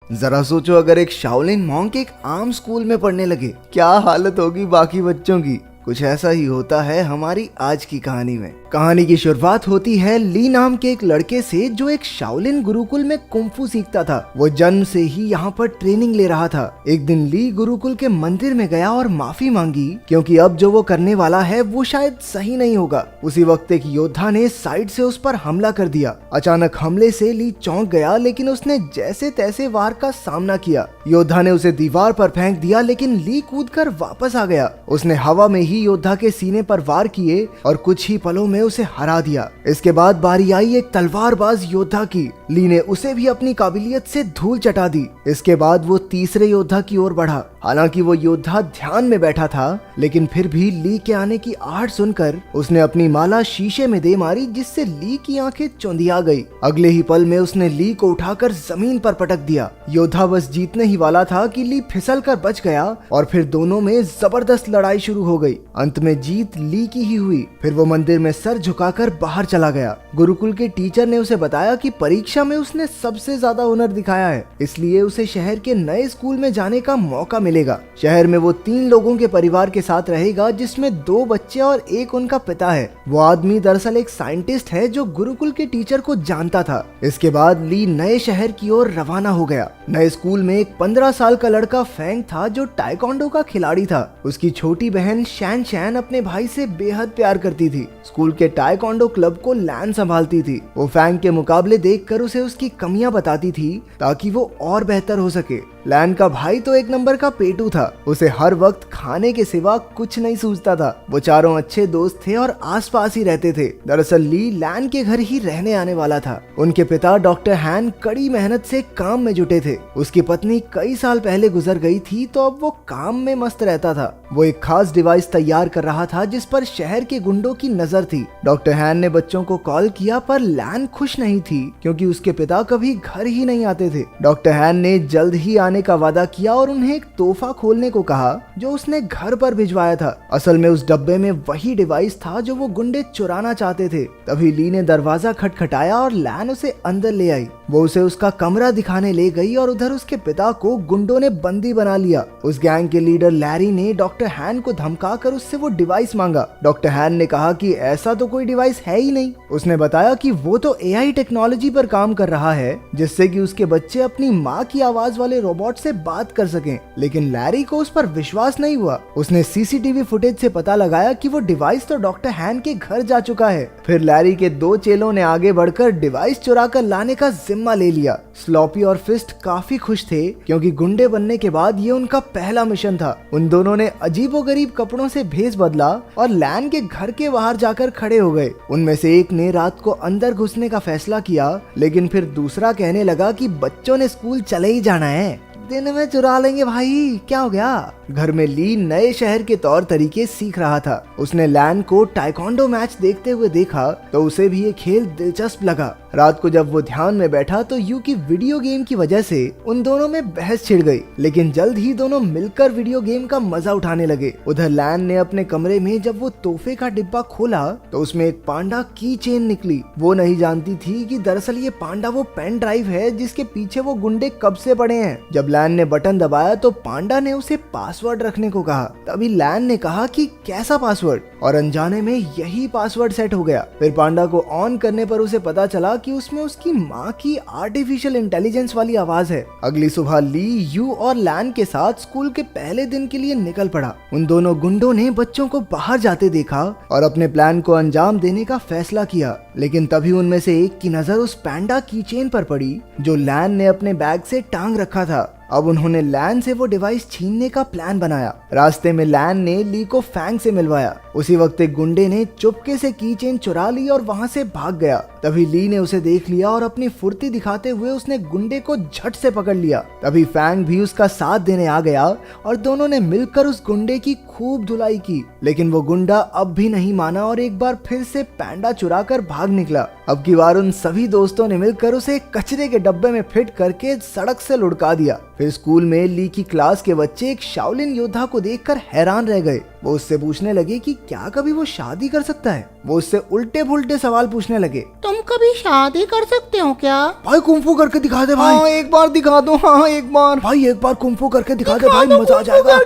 जरा सोचो, अगर एक शाओलिन मॉन्क एक आम स्कूल में पढ़ने लगे, क्या हालत होगी बाकी बच्चों की। कुछ ऐसा ही होता है हमारी आज की कहानी में। कहानी की शुरुआत होती है ली नाम के एक लड़के से, जो एक शाओलिन गुरुकुल में कुंफू सीखता था। वो जन्म से ही यहाँ पर ट्रेनिंग ले रहा था। एक दिन ली गुरुकुल के मंदिर में गया और माफी मांगी, क्योंकि अब जो वो करने वाला है वो शायद सही नहीं होगा। उसी वक्त एक योद्धा ने साइड से उस पर हमला कर दिया। अचानक हमले से ली चौंक गया, लेकिन उसने जैसे तैसे वार का सामना किया। योद्धा ने उसे दीवार पर फेंक दिया, लेकिन ली कूदकर वापस आ गया। उसने हवा में ही योद्धा के सीने पर वार किए और कुछ ही पलों में उसे हरा दिया। इसके बाद बारी आई एक तलवारबाज योद्धा की। ली ने उसे भी अपनी काबिलियत से धूल चटा दी। इसके बाद वो तीसरे योद्धा की ओर बढ़ा। हालांकि वो योद्धा ध्यान में बैठा था, लेकिन फिर भी ली के आने की आहट सुनकर उसने अपनी माला शीशे में दे मारी, जिससे ली की आंखें चौंधिया गई। अगले ही पल में उसने ली को उठाकर जमीन पर पटक दिया। योद्धा बस जीतने ही वाला था कि ली फिसल कर बच गया और फिर दोनों में जबरदस्त लड़ाई शुरू हो गई। अंत में जीत ली की ही हुई। फिर वो मंदिर में सर झुकाकर बाहर चला गया। गुरुकुल के टीचर ने उसे बताया कि परीक्षा में उसने सबसे ज्यादा हुनर दिखाया है, इसलिए उसे शहर के नए स्कूल में जाने का मौका मिलेगा। शहर में वो 3 लोगों के परिवार के साथ रहेगा, जिसमें 2 बच्चे और एक उनका पिता है। वो आदमी दरअसल एक साइंटिस्ट है जो गुरुकुल के टीचर को जानता था। इसके बाद ली नए शहर की ओर रवाना हो गया। नए स्कूल में एक 15 साल का लड़का फैंग था, जो टाइकोंडो का खिलाड़ी था। उसकी छोटी बहन शैन शैन अपने भाई से बेहद प्यार करती थी। स्कूल के टाइकोंडो क्लब को लैन संभालती थी। वो फैंग के मुकाबले देखकर उसे उसकी कमियां बताती थी, ताकि वो और बेहतर हो सके। लैन का भाई तो एक नंबर का पेटू था। उसे हर वक्त खाने के सिवा कुछ नहीं सूझता था। वो चारों अच्छे दोस्त थे और आसपास ही रहते थे। दरअसल ली लैन के घर ही रहने आने वाला था। उनके पिता डॉक्टर हैन कड़ी मेहनत से काम में जुटे थे। उसकी पत्नी कई साल पहले गुजर गई थी, तो अब वो काम में मस्त रहता था। वो एक खास डिवाइस तैयार कर रहा था, जिस पर शहर के गुंडों की नजर थी। डॉक्टर हैन ने बच्चों को कॉल किया, पर लैन खुश नहीं थी, क्योंकि उसके पिता कभी घर ही नहीं आते थे। डॉक्टर हैन ने जल्द ही आने का वादा किया और उन्हें एक तोहफा खोलने को कहा, जो उसने घर पर भिजवाया था। असल में उस डब्बे में वही डिवाइस था जो वो गुंडे चुराना चाहते थे। तभी ली ने दरवाजा खटखटाया और लैन उसे अंदर ले आई। वो उसे उसका कमरा दिखाने ले गई और उधर उसके पिता को गुंडों ने बंदी बना लिया। उस गैंग के लीडर लैरी ने डॉक्टर हैन को धमकाकर उससे वो डिवाइस मांगा। डॉक्टर हैन ने कहा कि ऐसा तो कोई डिवाइस है ही नहीं। उसने बताया कि वो तो एआई टेक्नोलॉजी पर काम कर रहा है, जिससे कि उसके बच्चे अपनी माँ की आवाज वाले रोबोट से बात कर सकें। लेकिन लैरी को उस पर विश्वास नहीं हुआ। उसने सीसीटीवी फुटेज से पता लगाया कि वो डिवाइस तो डॉक्टर हैन के घर जा चुका है। फिर लैरी के 2 चेलों ने आगे बढ़कर डिवाइस चुरा कर लाने का जिम्मा ले लिया। स्लॉपी और फिस्ट काफी खुश थे, क्योंकि गुंडे बनने के बाद ये उनका पहला मिशन था। उन दोनों ने अजीबोगरीब कपड़ों से भेष बदला और लैन के घर के बाहर जाकर खड़े हो गए। उनमें से एक ने रात को अंदर घुसने का फैसला किया, लेकिन फिर दूसरा कहने लगा कि बच्चों ने स्कूल चले ही जाना है, दिन में चुरा लेंगे भाई, क्या हो गया। घर में ली नए शहर के तौर तरीके सीख रहा था। उसने लैन को टाइकोंडो मैच देखते हुए देखा, तो उसे भी ये खेल दिलचस्प लगा। रात को जब वो ध्यान में बैठा, तो यू की वीडियो गेम की वजह से उन दोनों में बहस छिड़ गई, लेकिन जल्द ही दोनों मिलकर वीडियो गेम का मजा उठाने लगे। उधर लैन ने अपने कमरे में जब वो तोहफे का डिब्बा खोला, तो उसमें एक पांडा की चेन निकली। वो नहीं जानती थी कि दरअसल ये पांडा वो पेन ड्राइव है, जिसके पीछे वो गुंडे कब से पड़े हैं। जब लैन ने बटन दबाया, तो पांडा ने उसे पासवर्ड रखने को कहा। तभी लैन ने कहा कि कैसा पासवर्ड, और अनजाने में यही पासवर्ड सेट हो गया। फिर पांडा को ऑन करने पर उसे पता चला कि उसमें उसकी माँ की आर्टिफिशियल इंटेलिजेंस वाली आवाज है। अगली सुबह ली यू और लैन के साथ स्कूल के पहले दिन के लिए निकल पड़ा। उन दोनों गुंडों ने बच्चों को बाहर जाते देखा और अपने प्लान को अंजाम देने का फैसला किया। लेकिन तभी उनमें से एक की नजर उस पैंडा की चेन पर पड़ी, जो लैन ने अपने बैग से टांग रखा था। अब उन्होंने लैन से वो डिवाइस छीनने का प्लान बनाया। रास्ते में लैन ने ली को फैंग से मिलवाया। उसी वक्त एक गुंडे ने चुपके से की चेन चुरा ली और वहां से भाग गया। तभी ली ने उसे देख लिया और अपनी फुर्ती दिखाते हुए उसने गुंडे को झट से पकड़ लिया। तभी फैंग भी उसका साथ देने आ गया और दोनों ने मिलकर उस गुंडे की खूब धुलाई की। लेकिन वो गुंडा अब भी नहीं माना और एक बार फिर से पैंडा चुरा कर भाग निकला। अब की बार उन सभी दोस्तों ने मिलकर उसे कचरे के डब्बे में फिट करके सड़क से लुढ़का दिया। फिर स्कूल में ली की क्लास के बच्चे एक शाओलिन योद्धा को देखकर हैरान रह गए। वो उससे पूछने लगे कि क्या कभी वो शादी कर सकता है। वो उससे उल्टे पुल्टे सवाल पूछने लगे। तुम कभी शादी कर सकते हो क्या? भाई कुंफू करके दिखा दे भाई। हाँ एक बार दिखा दो, हाँ एक बार भाई, एक बार कुंफू करके दिखा दे भाई, मजा आ जाएगा।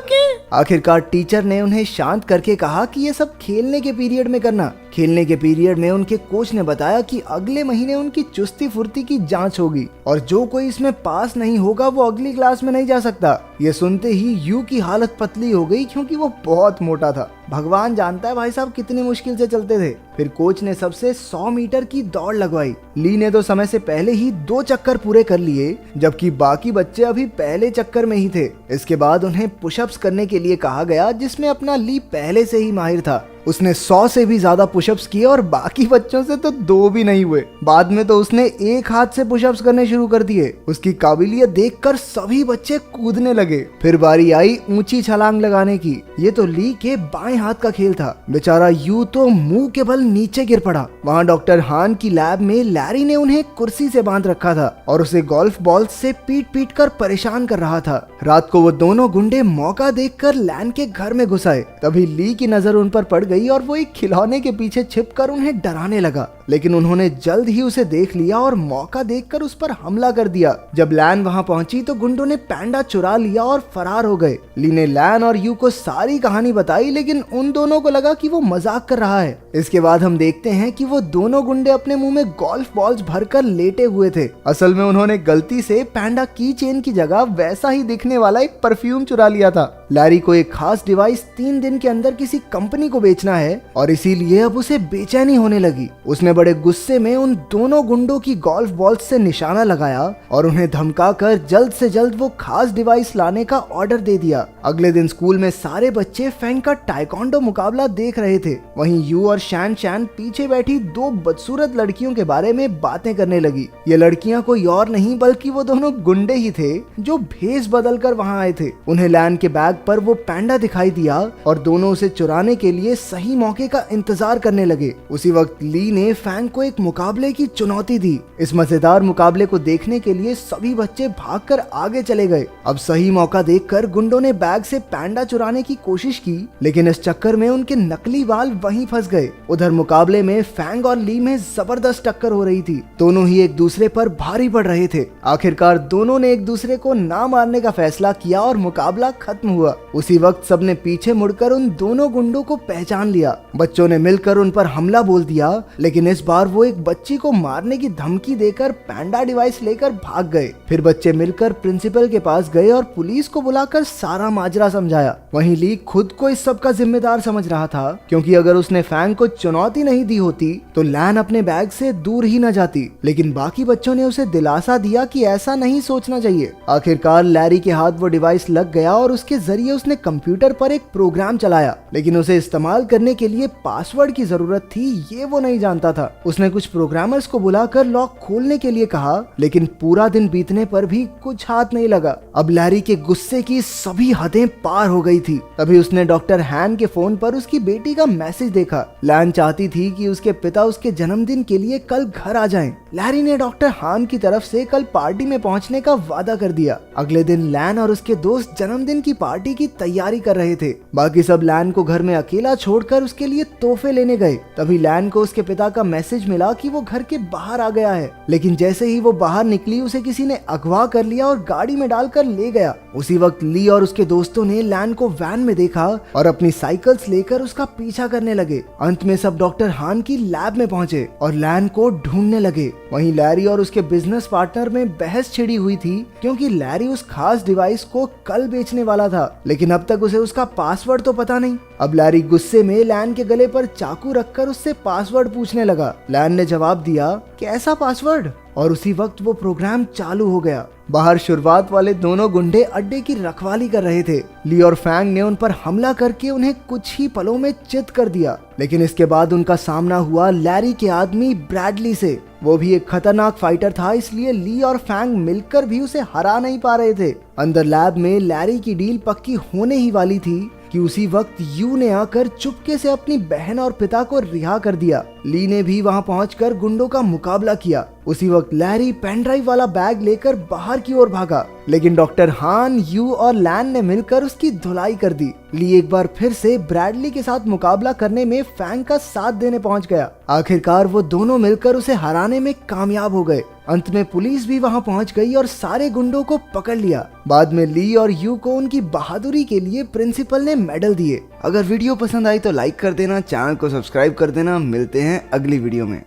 आखिरकार टीचर ने उन्हें शांत करके कहा कि ये सब खेलने के पीरियड में करना। खेलने के पीरियड में उनके कोच ने बताया कि अगले महीने उनकी चुस्ती फुर्ती की जांच होगी और जो कोई इसमें पास नहीं होगा वो अगली क्लास में नहीं जा सकता। ये सुनते ही यू की हालत पतली हो गई क्योंकि वो बहुत मोटा था। भगवान जानता है भाई साहब कितनी मुश्किल से चलते थे। फिर कोच ने सबसे 100 मीटर की दौड़ लगवाई। ली ने तो समय से पहले ही 2 चक्कर पूरे कर लिए, जबकि बाकी बच्चे अभी पहले चक्कर में ही थे। इसके बाद उन्हें पुशअप्स करने के लिए कहा गया, जिसमें अपना ली पहले से ही माहिर था। उसने 100 से भी ज्यादा पुशअप्स किए और बाकी बच्चों से तो 2 भी नहीं हुए। बाद में तो उसने एक हाथ से पुशअप्स करने शुरू कर दिए। उसकी काबिलियत देखकर सभी बच्चे कूदने लगे। फिर बारी आई ऊंची छलांग लगाने की। ये तो ली के बाएं हाथ का खेल था। बेचारा यू तो मुंह के बल नीचे गिर पड़ा। वहाँ डॉक्टर हान की लैब में लैरी ने उन्हें कुर्सी से बांध रखा था और उसे गोल्फ बॉल से पीट पीट कर परेशान कर रहा था। रात को वो दोनों गुंडे मौका देखकर लैन के घर में घुस आए। तभी ली की नजर उन पर पड़ गई और वो एक खिलौने के पीछे छिपकर उन्हें डराने लगा, लेकिन उन्होंने जल्द ही उसे देख लिया और मौका देखकर उस पर हमला कर दिया। जब लैन वहां पहुंची तो गुंडों ने पैंडा चुरा लिया और फरार हो गए। ली ने लैन और यू को सारी कहानी बताई, लेकिन उन दोनों को लगा कि वो मजाक कर रहा है। इसके बाद हम देखते हैं कि वो दोनों गुंडे अपने मुंह में गोल्फ बॉल्स भरकर लेटे हुए थे। असल में उन्होंने गलती से पैंडा की चेन की जगह वैसा ही दिखने वाला एक परफ्यूम चुरा लिया था। लैरी को एक खास डिवाइस 3 दिन के अंदर किसी कंपनी को बेचना है और इसीलिए अब उसे बेचैनी होने लगी। उसने बड़े गुस्से में उन दोनों गुंडों की गोल्फ बॉल से निशाना लगाया और उन्हें धमकाकर जल्द से जल्द वो खास डिवाइस लाने का ऑर्डर दे दिया। अगले दिन स्कूल में सारे बच्चे फेंग का टाइकोंडो मुकाबला देख रहे थे। वहीं यू और शैन शैन पीछे बैठी 2 बदसूरत लड़कियों के बारे में बातें करने लगी। ये लड़कियां कोई और नहीं बल्कि वो दोनों गुंडे ही थे जो भेष बदल कर वहाँ आए थे। उन्हें लैन के बैग पर वो पैंडा दिखाई दिया और दोनों उसे चुराने के लिए सही मौके का इंतजार करने लगे। उसी वक्त ली ने फैंग को एक मुकाबले की चुनौती दी। इस मजेदार मुकाबले को देखने के लिए सभी बच्चे भागकर आगे चले गए। अब सही मौका देखकर गुंडों ने बैग से पैंडा चुराने की कोशिश की, लेकिन इस चक्कर में उनके नकली बाल वहीं फंस गए। उधर मुकाबले में फैंग और ली में जबरदस्त टक्कर हो रही थी। दोनों ही एक दूसरे पर भारी पड़ रहे थे। आखिरकार दोनों ने एक दूसरे को ना मारने का फैसला किया और मुकाबला खत्म हुआ। उसी वक्त सबने पीछे मुड़कर उन दोनों गुंडों को पहचान लिया। बच्चों ने मिलकर उन पर हमला बोल दिया, लेकिन इस बार वो एक बच्ची को मारने की धमकी देकर पैंडा डिवाइस लेकर भाग गए। फिर बच्चे मिलकर प्रिंसिपल के पास गए और पुलिस को बुलाकर सारा माजरा समझाया। वहीं ली खुद को इस सब का जिम्मेदार समझ रहा था, क्योंकि अगर उसने फैंग को चुनौती नहीं दी होती तो लैन अपने बैग से दूर ही न जाती। लेकिन बाकी बच्चों ने उसे दिलासा दिया कि ऐसा नहीं सोचना चाहिए। आखिरकार लैरी के हाथ वो डिवाइस लग गया और उसके जरिए उसने कंप्यूटर पर एक प्रोग्राम चलाया, लेकिन उसे इस्तेमाल करने के लिए पासवर्ड की जरूरत थी, ये वो नहीं जानता था। उसने कुछ प्रोग्रामर्स को बुलाकर लॉक खोलने के लिए कहा, लेकिन पूरा दिन बीतने पर भी कुछ हाथ नहीं लगा। अब लैरी के गुस्से की सभी हदें पार हो गई थी। तभी उसने डॉक्टर हैन के फोन पर उसकी बेटी का मैसेज देखा। लैन चाहती थी कि उसके पिता उसके जन्मदिन के लिए कल घर आ जाएं। लैरी ने डॉक्टर हान की तरफ से कल पार्टी में पहुंचने का वादा कर दिया। अगले दिन लैन और उसके दोस्त जन्मदिन की पार्टी की तैयारी कर रहे थे। बाकी सब लैन को घर में अकेला छोड़कर उसके लिए तोहफे लेने गए। तभी लैन को उसके पिता का मैसेज मिला कि वो घर के बाहर आ गया है, लेकिन जैसे ही वो बाहर निकली उसे किसी ने अगवा कर लिया और गाड़ी में डालकर ले गया। उसी वक्त ली और उसके दोस्तों ने लैन को वैन में देखा और अपनी साइकिल्स लेकर उसका पीछा करने लगे। अंत में सब डॉक्टर हान की लैब में पहुंचे और लैन को ढूंढने लगे। वहीं लैरी और उसके बिजनेस पार्टनर में बहस छिड़ी हुई थी, क्योंकि लैरी उस खास डिवाइस को कल बेचने वाला था, लेकिन अब तक उसे उसका पासवर्ड तो पता नहीं। अब लैरी गुस्से में लैन के गले पर चाकू रखकर उससे पासवर्ड पूछने लगा। लैन ने जवाब दिया, कैसा पासवर्ड? और उसी वक्त वो प्रोग्राम चालू हो गया। बाहर शुरुआत वाले दोनों गुंडे अड्डे की रखवाली कर रहे थे। ली और फैंग ने उन पर हमला करके उन्हें कुछ ही पलों में चित कर दिया, लेकिन इसके बाद उनका सामना हुआ लैरी के आदमी ब्रैडली से। वो भी एक खतरनाक फाइटर था, इसलिए ली और फैंग मिलकर भी उसे हरा नहीं पा रहे थे। अंदर लैब में लैरी की डील पक्की होने ही वाली थी, कि उसी वक्त यू ने आकर चुपके से अपनी बहन और पिता को रिहा कर दिया। ली ने भी वहां पहुंचकर गुंडों का मुकाबला किया। उसी वक्त लैरी पेनड्राइव वाला बैग लेकर बाहर की ओर भागा, लेकिन डॉक्टर हान, यू और लैन ने मिलकर उसकी धुलाई कर दी। ली एक बार फिर से ब्रैडली के साथ मुकाबला करने में फैंग का साथ देने पहुंच गया। आखिरकार वो दोनों मिलकर उसे हराने में कामयाब हो गए। अंत में पुलिस भी वहां पहुंच गई और सारे गुंडों को पकड़ लिया। बाद में ली और यू को उनकी बहादुरी के लिए प्रिंसिपल ने मेडल दिए। अगर वीडियो पसंद आई तो लाइक कर देना, चैनल को सब्सक्राइब कर देना। मिलते हैं अगली वीडियो में।